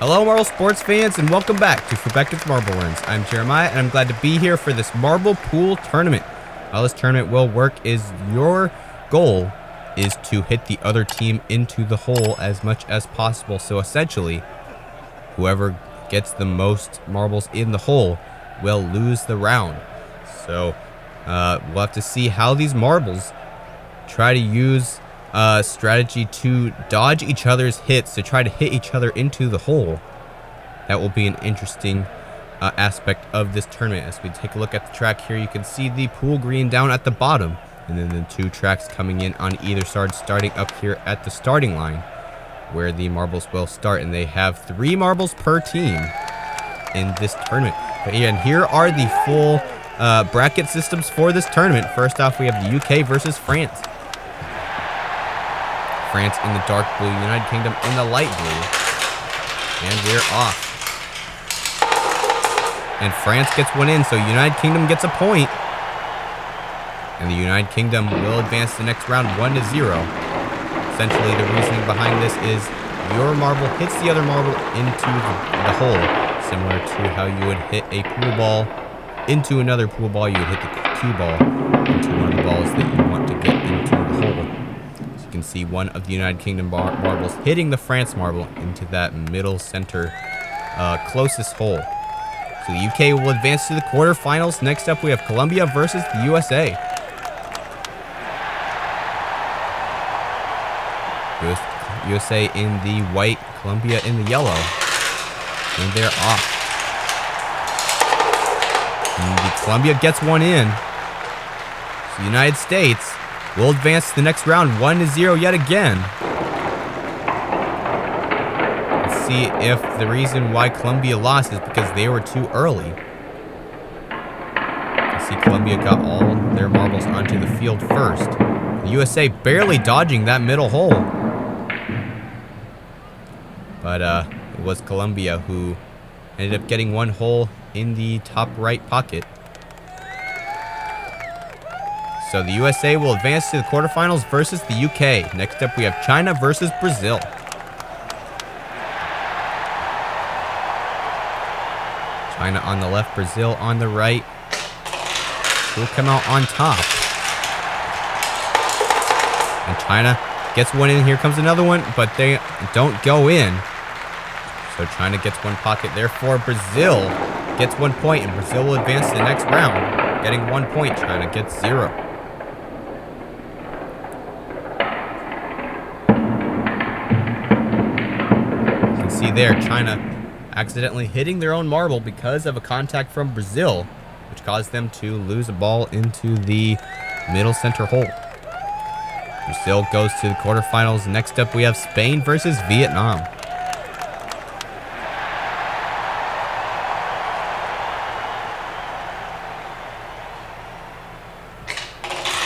Hello, Marble sports fans, and welcome back to Fubeca's Marble Worms. I'm Jeremiah, and I'm glad to be here for this marble pool tournament. How this tournament will work is your goal is to hit the other team into the hole as much as possible. So essentially, whoever gets the most marbles in the hole will lose the round. So we'll have to see how these marbles try to use strategy to dodge each other's hits to try to hit each other into the hole. That will be an interesting aspect of this tournament. As we take a look at the track here, you can see the pool green down at the bottom, and then the two tracks coming in on either side, starting up here at the starting line where the marbles will start, and they have 3 marbles per team in this tournament. And here are the full bracket systems for this tournament. First off, we have the UK versus France. France in the dark blue, United Kingdom in the light blue. And we're off. And France gets one in, so United Kingdom gets a point. And the United Kingdom will advance the next round 1-0. Essentially, the reasoning behind this is your marble hits the other marble into the hole, similar to how you would hit a pool ball into another pool ball. You would hit the cue ball into one of the balls that you want to get into the hole. So you can see one of the United Kingdom marbles hitting the France marble into that middle center closest hole. So the UK will advance to the quarterfinals. Next up, we have Colombia versus the USA. USA in the white, Colombia in the yellow. And they're off. And the Colombia gets one in. So the United States will advance to the next round 1-0 yet again. Let's see if the reason why Colombia lost is because they were too early. You see Colombia got all their marbles onto the field first. The USA barely dodging that middle hole. But it was Colombia who ended up getting one hole in the top right pocket. So the USA will advance to the quarterfinals versus the UK. Next up, we have China versus Brazil. China on the left, Brazil on the right. Who will come out on top? And China gets one in. Here comes another one, but they don't go in. So China gets one pocket. Therefore, Brazil gets 1 point, and Brazil will advance to the next round, getting 1 point. China gets 0. You can see there, China accidentally hitting their own marble because of a contact from Brazil, which caused them to lose a ball into the middle center hole. Brazil goes to the quarterfinals. Next up, we have Spain versus Vietnam.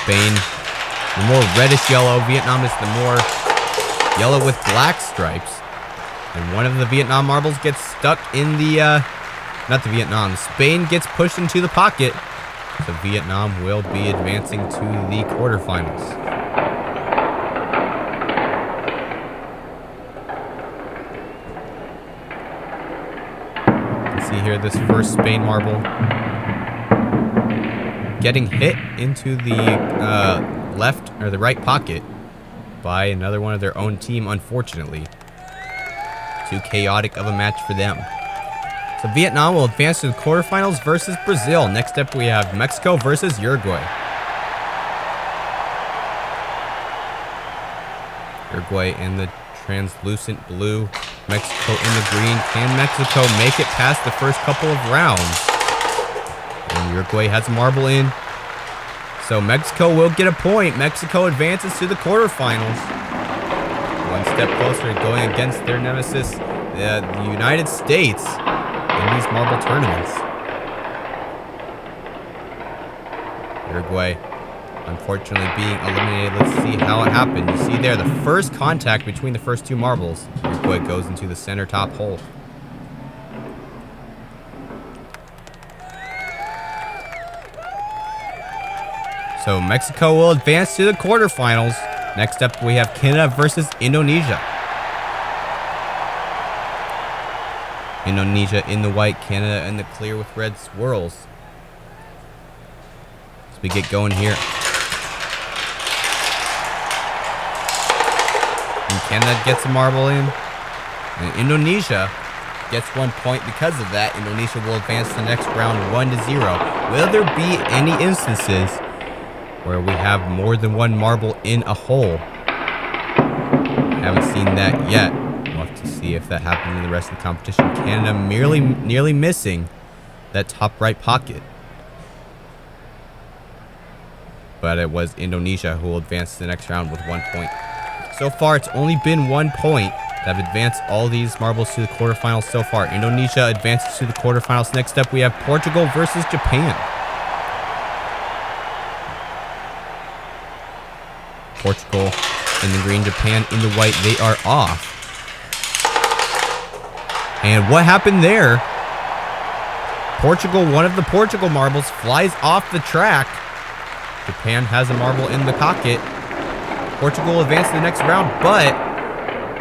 Spain, the more reddish yellow. Vietnam is the more yellow with black stripes. And one of the Vietnam marbles gets stuck in the, not the Vietnam, Spain gets pushed into the pocket. So Vietnam will be advancing to the quarterfinals. You can see here this first Spain marble getting hit into the left or the right pocket by another one of their own team, unfortunately. Too chaotic of a match for them. So Vietnam will advance to the quarterfinals versus Brazil. Next up, we have Mexico versus Uruguay. Uruguay in the translucent blue, Mexico in the green. Can Mexico make it past the first couple of rounds? And Uruguay has a marble in. So Mexico will get a point. Mexico advances to the quarterfinals. One step closer to going against their nemesis, the United States, in these marble tournaments. Uruguay, unfortunately, being eliminated. Let's see how it happened. You see there, the first contact between the first two marbles. Uruguay goes into the center top hole. So Mexico will advance to the quarterfinals. Next up, we have Canada versus Indonesia. Indonesia in the white, Canada in the clear with red swirls. As we get going here. And Canada gets a marble in. And Indonesia gets 1 point because of that. Indonesia will advance to the next round 1-0. Will there be any instances where we have more than one marble in a hole? Haven't seen that yet. We'll have to see if that happens in the rest of the competition. Canada nearly missing that top right pocket. But it was Indonesia who will advance to the next round with 1 point. So far, it's only been 1 point that have advanced all these marbles to the quarterfinals so far. Indonesia advances to the quarterfinals. Next up, we have Portugal versus Japan. Portugal in the green, Japan in the white. They are off. And what happened there? Portugal, one of the Portugal marbles, flies off the track. Japan has a marble in the pocket. Portugal advances to the next round, but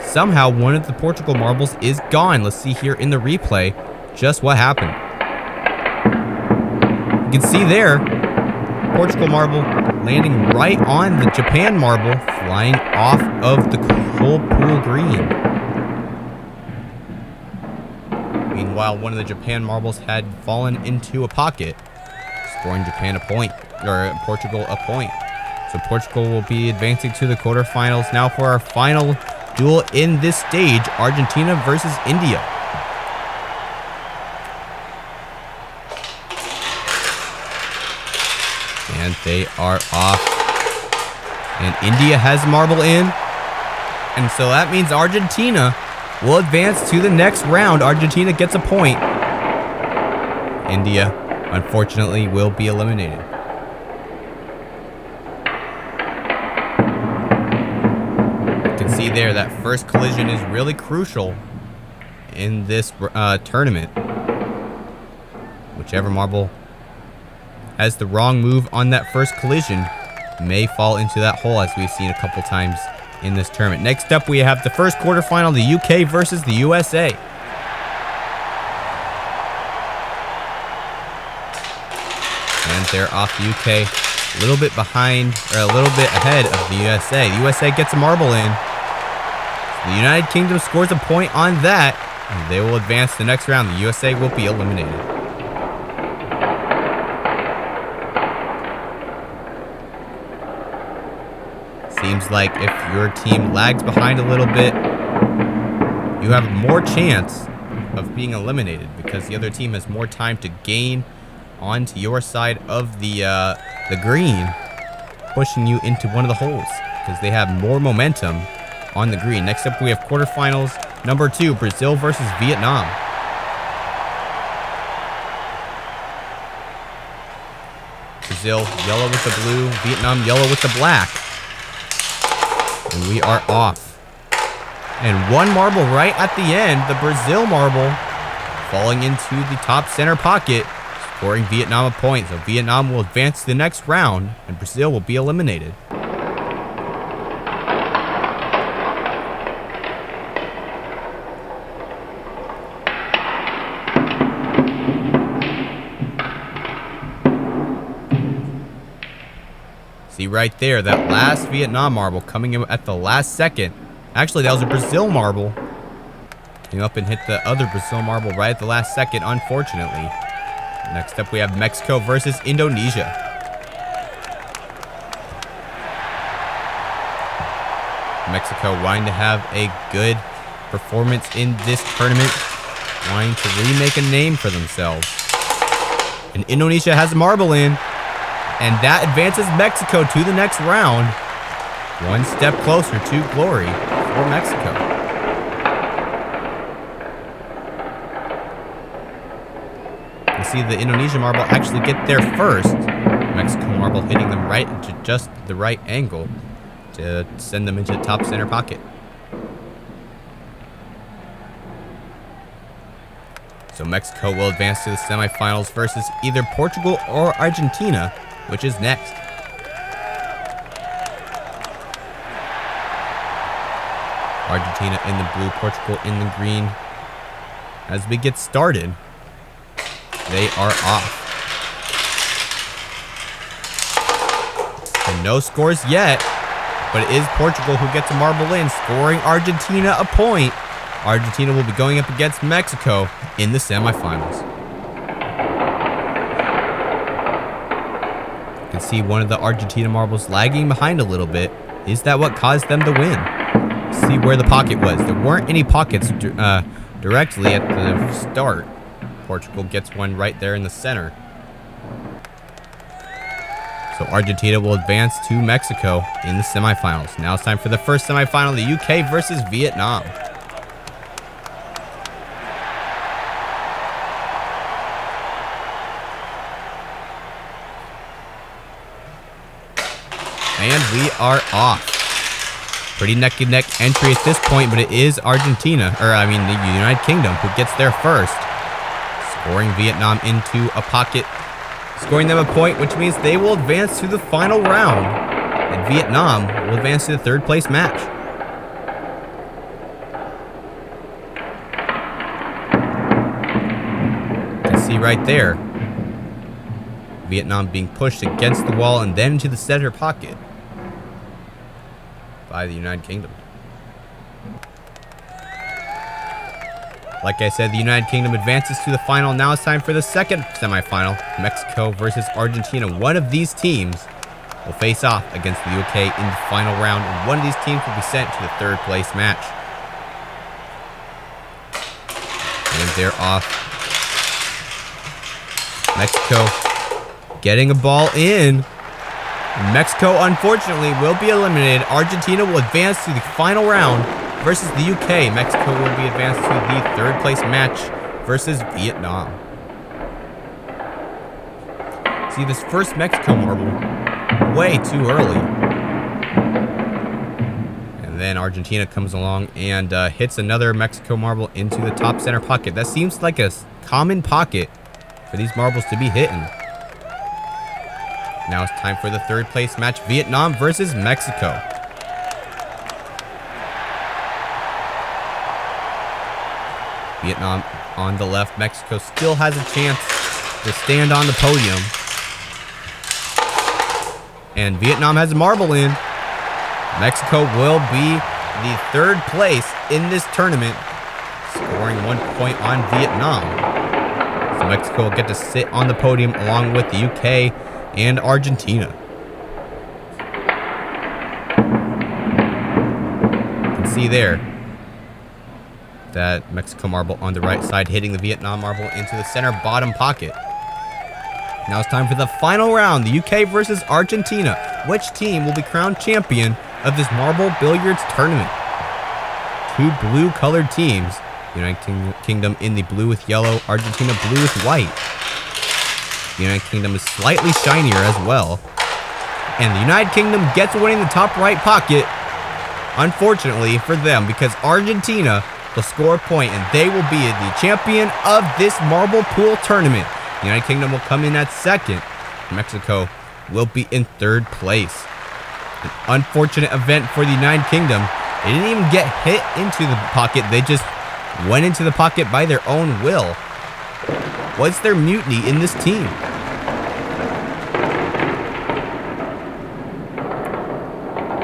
somehow one of the Portugal marbles is gone. Let's see here in the replay just what happened. You can see there, Portugal marble landing right on the Japan marble, flying off of the whole pool green. Meanwhile, one of the Japan marbles had fallen into a pocket, scoring Japan a point, or Portugal a point. So Portugal will be advancing to the quarterfinals. Now for our final duel in this stage, Argentina versus India. And they are off. And India has a marble in. And so that means Argentina will advance to the next round. Argentina gets a point. India, unfortunately, will be eliminated. See there, that first collision is really crucial in this tournament. Whichever marble has the wrong move on that first collision may fall into that hole, as we've seen a couple times in this tournament. Next up, we have the first quarterfinal, the UK versus the USA. And they're off the UK, a little bit behind, or a little bit ahead of the USA. The USA gets a marble in. The United Kingdom scores a point on that, and they will advance to the next round. The USA will be eliminated. Seems like if your team lags behind a little bit, you have more chance of being eliminated because the other team has more time to gain onto your side of the green, pushing you into one of the holes because they have more momentum on the green. Next up, we have quarterfinals number 2, Brazil versus Vietnam. Brazil, yellow with the blue. Vietnam, yellow with the black. And we are off. And one marble right at the end, the Brazil marble, falling into the top center pocket, scoring Vietnam a point. So Vietnam will advance to the next round, and Brazil will be eliminated. See right there, that last Vietnam marble coming in at the last second. Actually, that was a Brazil marble. Came up and hit the other Brazil marble right at the last second, unfortunately. Next up, we have Mexico versus Indonesia. Mexico wanting to have a good performance in this tournament, wanting to remake a name for themselves. And Indonesia has a marble in. And that advances Mexico to the next round. One step closer to glory for Mexico. You see the Indonesia marble actually get there first. Mexico marble hitting them right into just the right angle to send them into the top center pocket. So Mexico will advance to the semifinals versus either Portugal or Argentina, which is next. Argentina in the blue, Portugal in the green. as we get started. They are off. And no scores yet, but it is Portugal who gets a marble in, scoring Argentina a point. Argentina will be going up against Mexico in the semifinals. You can see one of the Argentina marbles lagging behind a little bit. Is that what caused them to win? See where the pocket was. There weren't any pockets directly at the start. Portugal gets one right there in the center. So Argentina will advance to Mexico in the semifinals. Now it's time for the first semifinal, the UK versus Vietnam. And we are off. Pretty neck and neck entry at this point, but it is Argentina, the United Kingdom, who gets there first. Scoring Vietnam into a pocket, scoring them a point, which means they will advance to the final round. And Vietnam will advance to the third place match. You can see right there, Vietnam being pushed against the wall and then into the center pocket by the United Kingdom. Like I said, the United Kingdom advances to the final. Now it's time for the second semifinal, Mexico versus Argentina. One of these teams will face off against the UK in the final round, and one of these teams will be sent to the third place match. And they're off. Mexico getting a ball in. Mexico, unfortunately, will be eliminated. Argentina will advance to the final round versus the UK. Mexico will be advanced to the third place match versus Vietnam. See, this first Mexico marble, way too early. And then Argentina comes along and hits another Mexico marble into the top center pocket. That seems like a common pocket for these marbles to be hitting. Now it's time for the third place match, Vietnam versus Mexico. Vietnam on the left. Mexico still has a chance to stand on the podium. And Vietnam has a marble in. Mexico will be the third place in this tournament, scoring 1 point on Vietnam. So Mexico will get to sit on the podium along with the UK and Argentina. You can see there that Mexico marble on the right side hitting the Vietnam marble into the center bottom pocket. Now it's time for the final round, the UK versus Argentina. Which team will be crowned champion of this marble billiards tournament? Two blue colored teams. United Kingdom in the blue with yellow, Argentina blue with white. The United Kingdom is slightly shinier as well. And the United Kingdom gets winning the top right pocket, unfortunately for them, because Argentina will score a point and they will be the champion of this marble pool tournament. The United Kingdom will come in at second. Mexico will be in third place. An unfortunate event for the United Kingdom. They didn't even get hit into the pocket. They just went into the pocket by their own will. What's their mutiny in this team?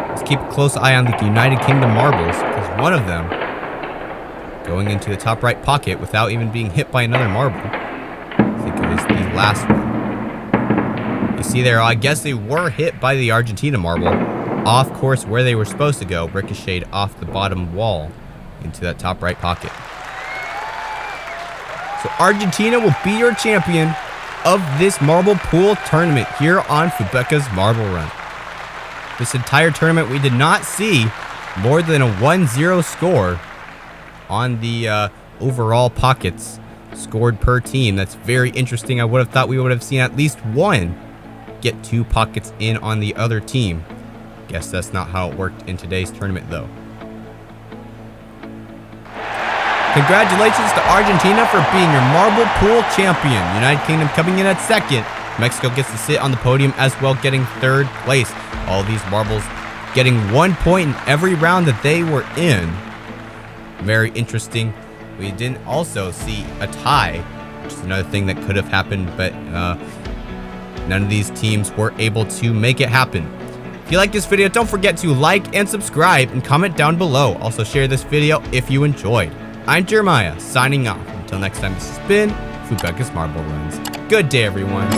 Let's keep a close eye on the United Kingdom marbles, because one of them going into the top right pocket without even being hit by another marble. I think it was the last one. You see there, I guess they were hit by the Argentina marble off course where they were supposed to go, ricocheted off the bottom wall into that top right pocket. So Argentina will be your champion of this marble pool tournament here on Fubeca's Marble Run. This entire tournament, we did not see more than a 1-0 score on the overall pockets scored per team. That's very interesting. I would have thought we would have seen at least one get 2 pockets in on the other team. Guess that's not how it worked in today's tournament, though. Congratulations to Argentina for being your marble pool champion. United Kingdom coming in at second. Mexico gets to sit on the podium as well, getting third place. All these marbles getting 1 point in every round that they were in. Very interesting. We didn't also see a tie, which is another thing that could have happened, but none of these teams were able to make it happen. If you like this video, don't forget to like and subscribe and comment down below. Also share this video if you enjoyed. I'm Jeremiah, signing off. Until next time, this has been Fubeca's Marble Runs. Good day, everyone.